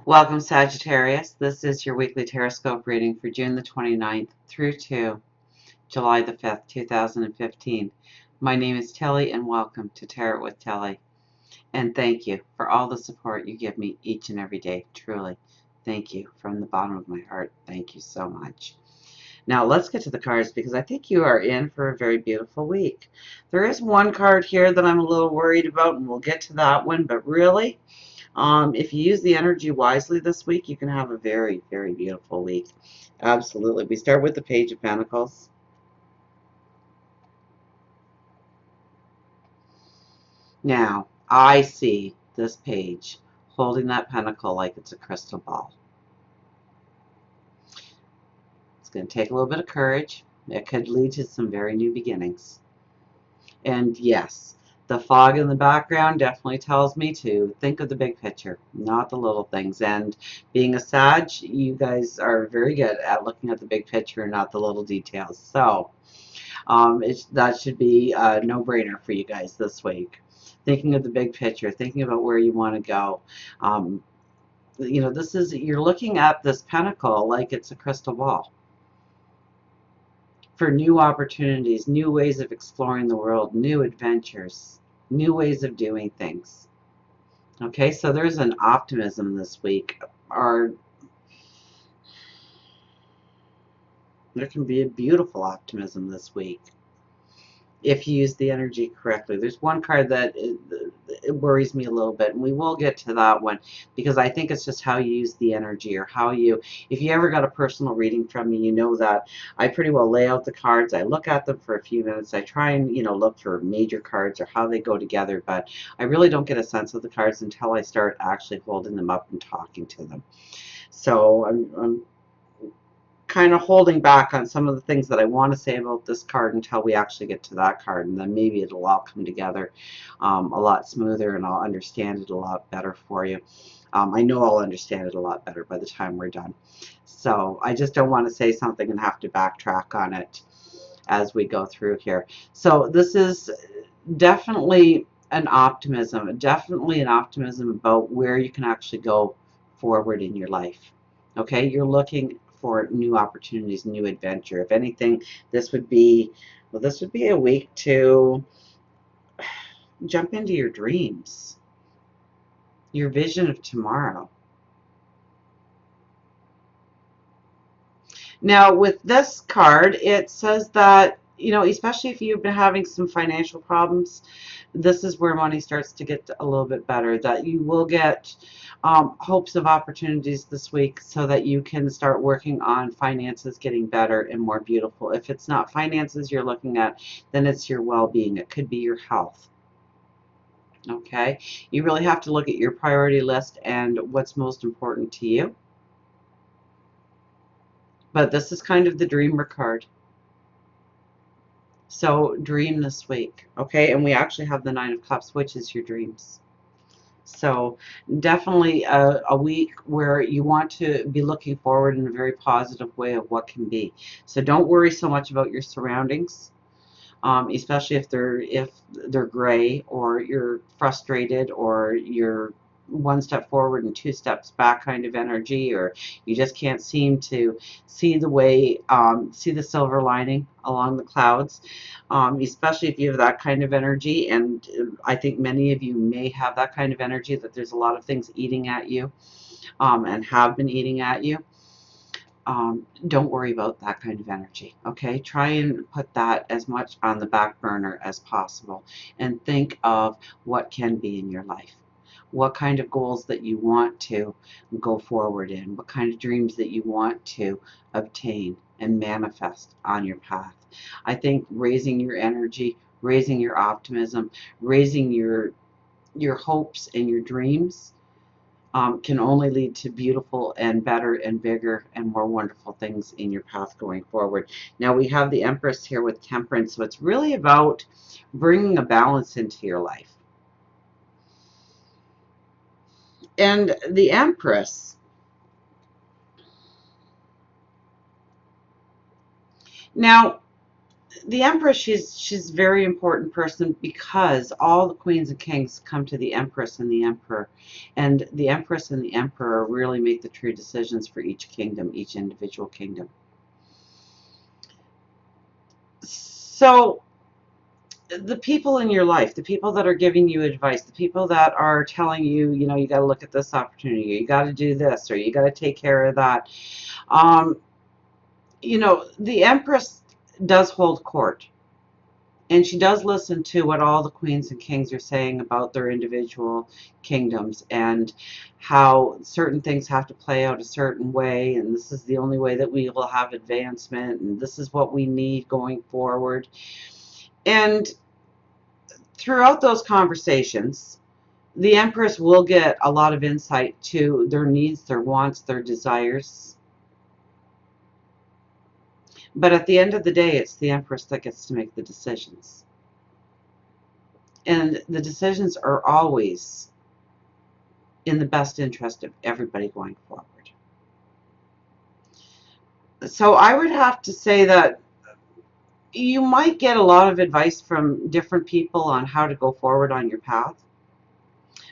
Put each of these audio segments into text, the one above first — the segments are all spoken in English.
Welcome, Sagittarius. This is your weekly Teroscope reading for June the 29th through to July the 5th, 2015. My name is Telly, and welcome to Tarot with Telly. And thank you for all the support you give me each and every day. Truly, thank you from the bottom of my heart. Thank you so much. Now, let's get to the cards because I think you are in for a very beautiful week. There is one card here that I'm a little worried about, and we'll get to that one, but really, if you use the energy wisely this week, you can have a very, very beautiful week. Absolutely. We start with the Page of Pentacles. Now, I see this page holding that pentacle like it's a crystal ball. It's going to take a little bit of courage. It could lead to some very new beginnings. And yes, the fog in the background definitely tells me to think of the big picture, not the little things. And being a Sag, you guys are very good at looking at the big picture and not the little details. So that should be a no-brainer for you guys this week. Thinking of the big picture, thinking about where you want to go. You're looking at this pentacle like it's a crystal ball for new opportunities, new ways of exploring the world, new adventures, new ways of doing things. Okay, so there's an optimism this week, or there can be a beautiful optimism this week if you use the energy correctly. There's one card that it worries me a little bit, and we will get to that one because I think it's just how you use the energy, or how you, if you ever got a personal reading from me, you know that I pretty well lay out the cards. I look at them for a few minutes. I try and, look for major cards or how they go together, but I really don't get a sense of the cards until I start actually holding them up and talking to them. So I'm kind of holding back on some of the things that I want to say about this card until we actually get to that card, and then maybe it'll all come together a lot smoother, and I'll understand it a lot better for you. I know I'll understand it a lot better by the time we're done. So I just don't want to say something and have to backtrack on it as we go through here. So this is definitely an optimism about where you can actually go forward in your life. Okay, you're looking for new opportunities, new adventure. If anything, this would be a week to jump into your dreams, your vision of tomorrow. Now, with this card, it says that, especially if you've been having some financial problems, this is where money starts to get a little bit better, that you will get hopes of opportunities this week so that you can start working on finances getting better and more beautiful. If it's not finances you're looking at, then it's your well-being. It could be your health. Okay? You really have to look at your priority list and what's most important to you. But this is kind of the dreamer card. So dream this week, okay? And we actually have the Nine of Cups, which is your dreams. So definitely a week where you want to be looking forward in a very positive way of what can be. So don't worry so much about your surroundings, especially if they're gray, or you're frustrated, or you're one step forward and two steps back kind of energy, or you just can't seem to see the way, see the silver lining along the clouds, especially if you have that kind of energy. And I think many of you may have that kind of energy, that there's a lot of things eating at you, and have been eating at you. Don't worry about that kind of energy, okay? Try and put that as much on the back burner as possible, and think of what can be in your life. What kind of goals that you want to go forward in, what kind of dreams that you want to obtain and manifest on your path. I think raising your energy, raising your optimism, raising your hopes and your dreams can only lead to beautiful and better and bigger and more wonderful things in your path going forward. Now we have the Empress here with Temperance, so it's really about bringing a balance into your life. And the Empress, now the Empress, she's a very important person because all the queens and kings come to the Empress and the Emperor, and the Empress and the Emperor really make the true decisions for each kingdom, each individual kingdom. So the people in your life, the people that are giving you advice, the people that are telling you, you know, you got to look at this opportunity, or you got to do this, or you got to take care of that. You know, the Empress does hold court. And she does listen to what all the queens and kings are saying about their individual kingdoms and how certain things have to play out a certain way, and this is the only way that we will have advancement, and this is what we need going forward. And throughout those conversations, the Empress will get a lot of insight to their needs, their wants, their desires. But at the end of the day, it's the Empress that gets to make the decisions. And the decisions are always in the best interest of everybody going forward. So I would have to say that you might get a lot of advice from different people on how to go forward on your path,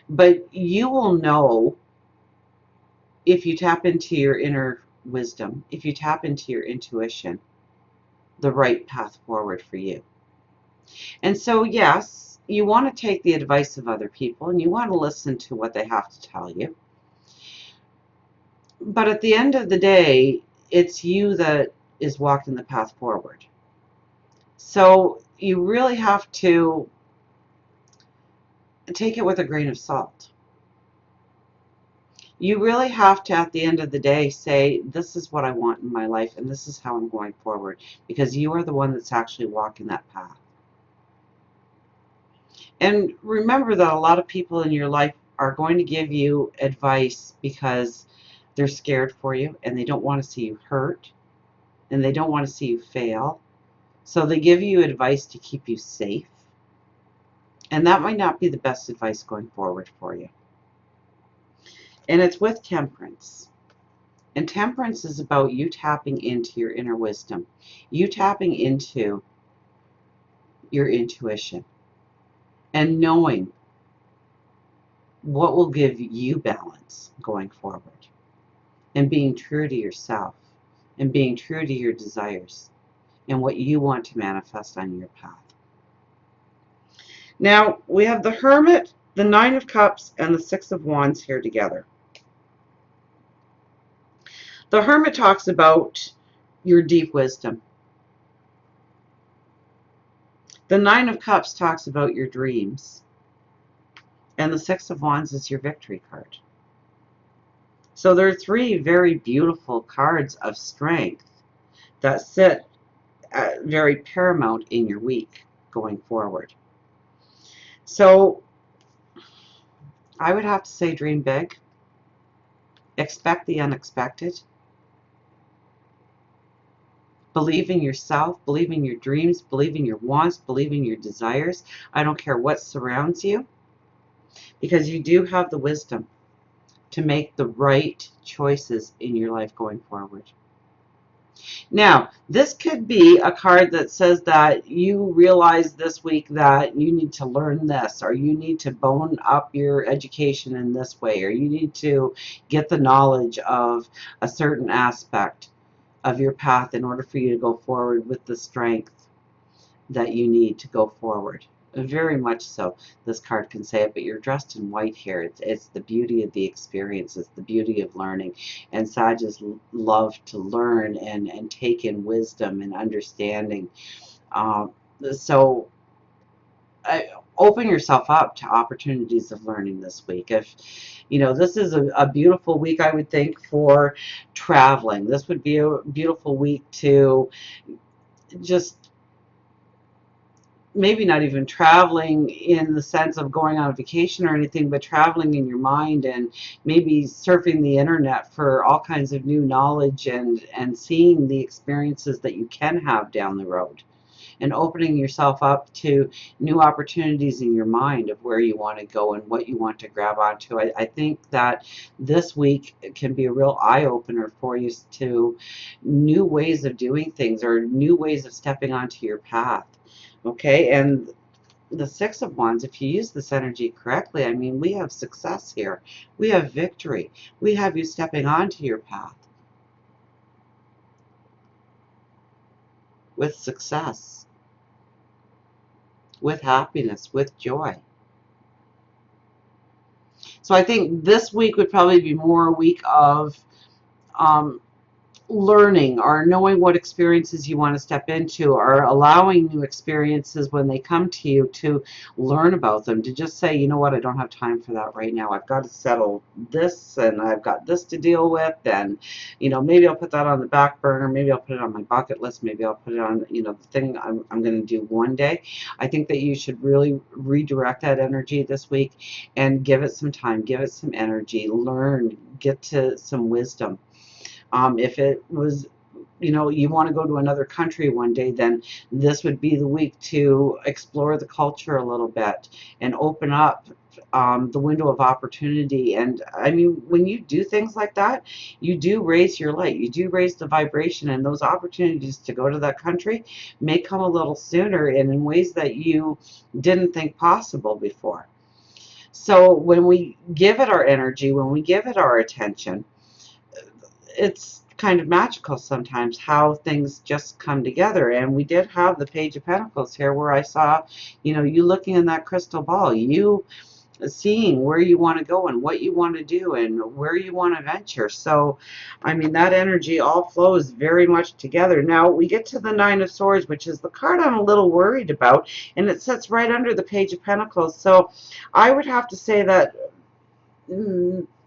but you will know if you tap into your inner wisdom, if you tap into your intuition, the right path forward for you. And so, yes, you want to take the advice of other people and you want to listen to what they have to tell you. But at the end of the day, it's you that is walking the path forward. So you really have to take it with a grain of salt. You really have to, at the end of the day, say, this is what I want in my life and this is how I'm going forward, because you are the one that's actually walking that path. And remember that a lot of people in your life are going to give you advice because they're scared for you and they don't want to see you hurt and they don't want to see you fail. So they give you advice to keep you safe. And that might not be the best advice going forward for you. And it's with temperance. And temperance is about you tapping into your inner wisdom, you tapping into your intuition, and knowing what will give you balance going forward, and being true to yourself, and being true to your desires, and what you want to manifest on your path. Now, we have the Hermit, the Nine of Cups, and the Six of Wands here together. The Hermit talks about your deep wisdom. The Nine of Cups talks about your dreams. And the Six of Wands is your victory card. So there are three very beautiful cards of strength that sit very paramount in your week going forward. So I would have to say dream big. Expect the unexpected. Believe in yourself, believe in your dreams, believe in your wants, believe in your desires. I don't care what surrounds you, because you do have the wisdom to make the right choices in your life going forward. Now, this could be a card that says that you realize this week that you need to learn this, or you need to bone up your education in this way, or you need to get the knowledge of a certain aspect of your path in order for you to go forward with the strength that you need to go forward. Very much so, this card can say it, but you're dressed in white here. It's the beauty of the experience. It's the beauty of learning. And Sages love to learn and take in wisdom and understanding. So open yourself up to opportunities of learning this week. If you know, this is a beautiful week, I would think, for traveling. This would be a beautiful week to just maybe not even traveling in the sense of going on a vacation or anything, but traveling in your mind and maybe surfing the internet for all kinds of new knowledge and seeing the experiences that you can have down the road and opening yourself up to new opportunities in your mind of where you want to go and what you want to grab onto. I think that this week can be a real eye-opener for you to new ways of doing things or new ways of stepping onto your path. Okay, and the Six of Wands, if you use this energy correctly, I mean, we have success here. We have victory. We have you stepping onto your path with success, with happiness, with joy. So I think this week would probably be more a week of um, learning or knowing what experiences you want to step into or allowing new experiences when they come to you to learn about them, to just say, you know what, I don't have time for that right now. I've got to settle this and I've got this to deal with, and maybe I'll put that on the back burner, maybe I'll put it on my bucket list, maybe I'll put it on the thing I'm going to do one day. I think that you should really redirect that energy this week and give it some time, give it some energy, learn, get to some wisdom. If it was, you want to go to another country one day, then this would be the week to explore the culture a little bit and open up the window of opportunity. And I mean, when you do things like that, you do raise your light, you do raise the vibration, and those opportunities to go to that country may come a little sooner and in ways that you didn't think possible before. So when we give it our energy, when we give it our attention, it's kind of magical sometimes how things just come together. And we did have the Page of Pentacles here, where I saw, you looking in that crystal ball, you seeing where you want to go and what you want to do and where you want to venture. So, I mean, that energy all flows very much together. Now, we get to the Nine of Swords, which is the card I'm a little worried about, and it sits right under the Page of Pentacles. So, I would have to say that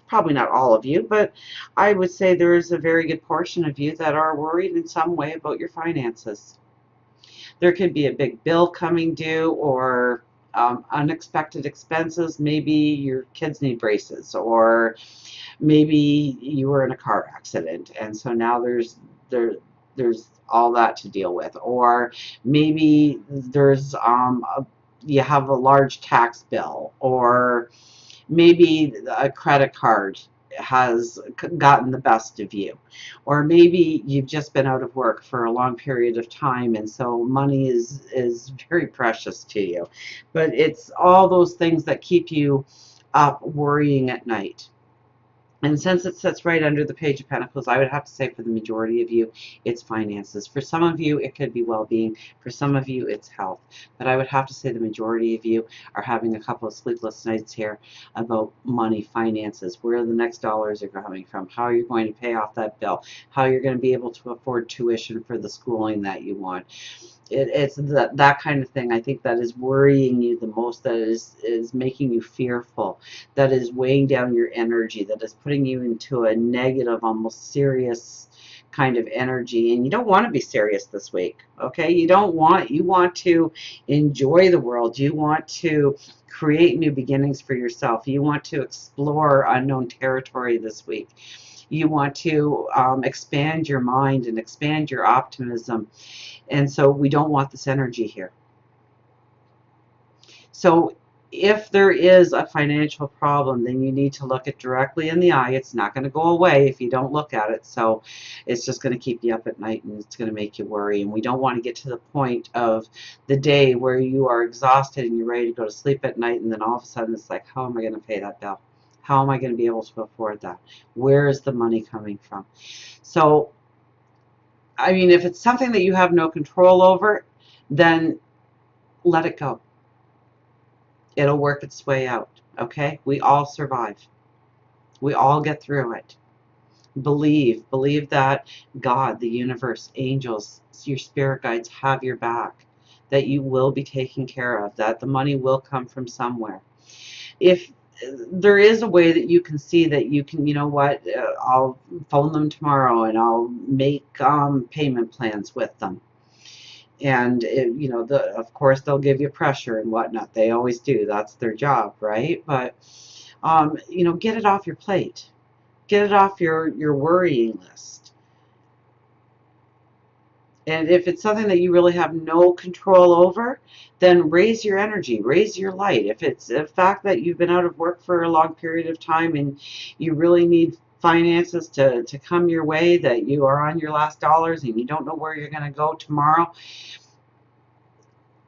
probably not all of you, but I would say there is a very good portion of you that are worried in some way about your finances. There could be a big bill coming due, or unexpected expenses. Maybe your kids need braces, or maybe you were in a car accident, and so now there's all that to deal with. Or maybe there's you have a large tax bill, or maybe a credit card has gotten the best of you, or maybe you've just been out of work for a long period of time, and so money is very precious to you. But it's all those things that keep you up worrying at night. And since it sits right under the Page of Pentacles, I would have to say for the majority of you, it's finances. For some of you, it could be well-being. For some of you, it's health. But I would have to say the majority of you are having a couple of sleepless nights here about money, finances, where the next dollars are coming from, how you're going to pay off that bill, how you're going to be able to afford tuition for the schooling that you want. It's that kind of thing, I think, that is worrying you the most, that is making you fearful, that is weighing down your energy, that is putting you into a negative, almost serious kind of energy. And you don't want to be serious this week, okay? You want to enjoy the world. You want to create new beginnings for yourself. You want to explore unknown territory this week. You want to expand your mind and expand your optimism. And so we don't want this energy here. So if there is a financial problem, then you need to look it directly in the eye. It's not going to go away if you don't look at it. So it's just going to keep you up at night, and it's going to make you worry. And we don't want to get to the point of the day where you are exhausted and you're ready to go to sleep at night, and then all of a sudden it's like, how am I going to pay that bill? How am I going to be able to afford that? Where is the money coming from? So I mean, if it's something that you have no control over, then let it go. It'll work its way out, okay? We all survive. We all get through it. Believe that God, the universe, angels, your spirit guides have your back, that you will be taken care of, that the money will come from somewhere. If there is a way that you can see that you can, I'll phone them tomorrow and I'll make payment plans with them. And of course they'll give you pressure and whatnot. They always do. That's their job, right? But get it off your plate. Get it off your worrying list. And if it's something that you really have no control over, then raise your energy, raise your light. If it's a fact that you've been out of work for a long period of time and you really need finances to come your way, that you are on your last dollars and you don't know where you're going to go tomorrow,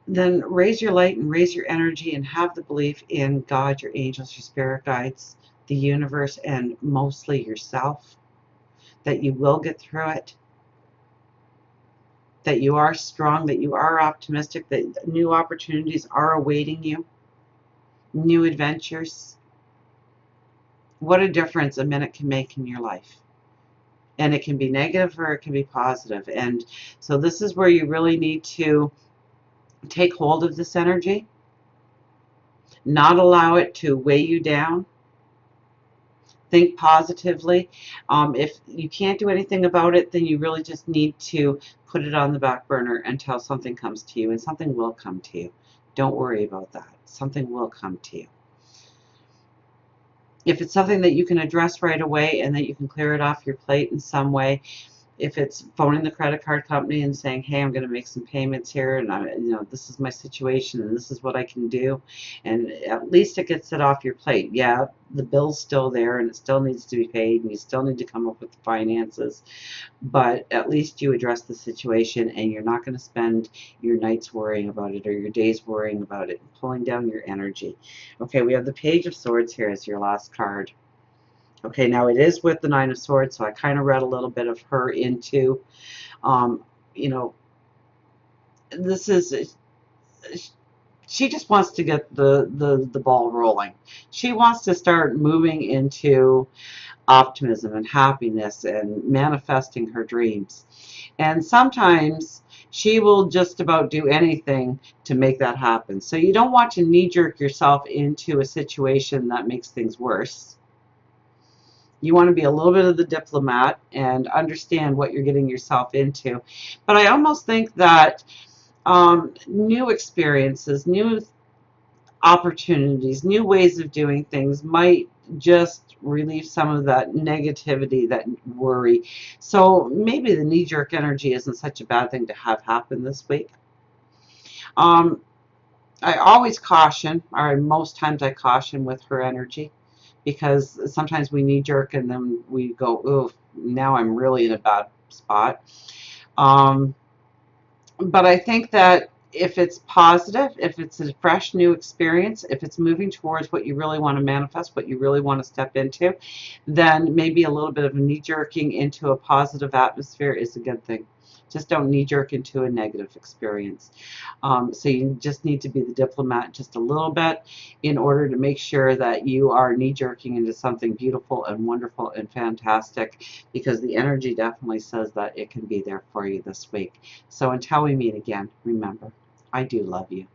then raise your light and raise your energy and have the belief in God, your angels, your spirit guides, the universe, and mostly yourself, that you will get through it, that you are strong, that you are optimistic, that new opportunities are awaiting you, new adventures. What a difference a minute can make in your life. And it can be negative or it can be positive. And so this is where you really need to take hold of this energy, not allow it to weigh you down. Think positively. If you can't do anything about it, then you really just need to put it on the back burner until something comes to you, and something will come to you. Don't worry about that. Something will come to you. If it's something that you can address right away and that you can clear it off your plate in some way, if it's phoning the credit card company and saying, hey, I'm going to make some payments here, and this is my situation and this is what I can do, and at least it gets it off your plate. Yeah, the bill's still there and it still needs to be paid and you still need to come up with the finances, but at least you address the situation and you're not going to spend your nights worrying about it or your days worrying about it, pulling down your energy. Okay, we have the Page of Swords here as your last card. Okay, now it is with the Nine of Swords, so I kind of read a little bit of her into, um, you know, this is, she just wants to get the ball rolling. She wants to start moving into optimism and happiness and manifesting her dreams. And sometimes she will just about do anything to make that happen. So you don't want to knee-jerk yourself into a situation that makes things worse. You want to be a little bit of the diplomat and understand what you're getting yourself into. But I almost think that new experiences, new opportunities, new ways of doing things might just relieve some of that negativity, that worry. So maybe the knee-jerk energy isn't such a bad thing to have happen this week. Um, I always caution, or most times I caution with her energy, because sometimes we knee jerk and then we go, ooh, now I'm really in a bad spot. Um, but I think that if it's positive, if it's a fresh new experience, if it's moving towards what you really want to manifest, what you really want to step into, then maybe a little bit of a knee jerking into a positive atmosphere is a good thing. Just don't knee jerk into a negative experience. So you just need to be the diplomat just a little bit in order to make sure that you are knee jerking into something beautiful and wonderful and fantastic, because the energy definitely says that it can be there for you this week. So until we meet again, remember, I do love you.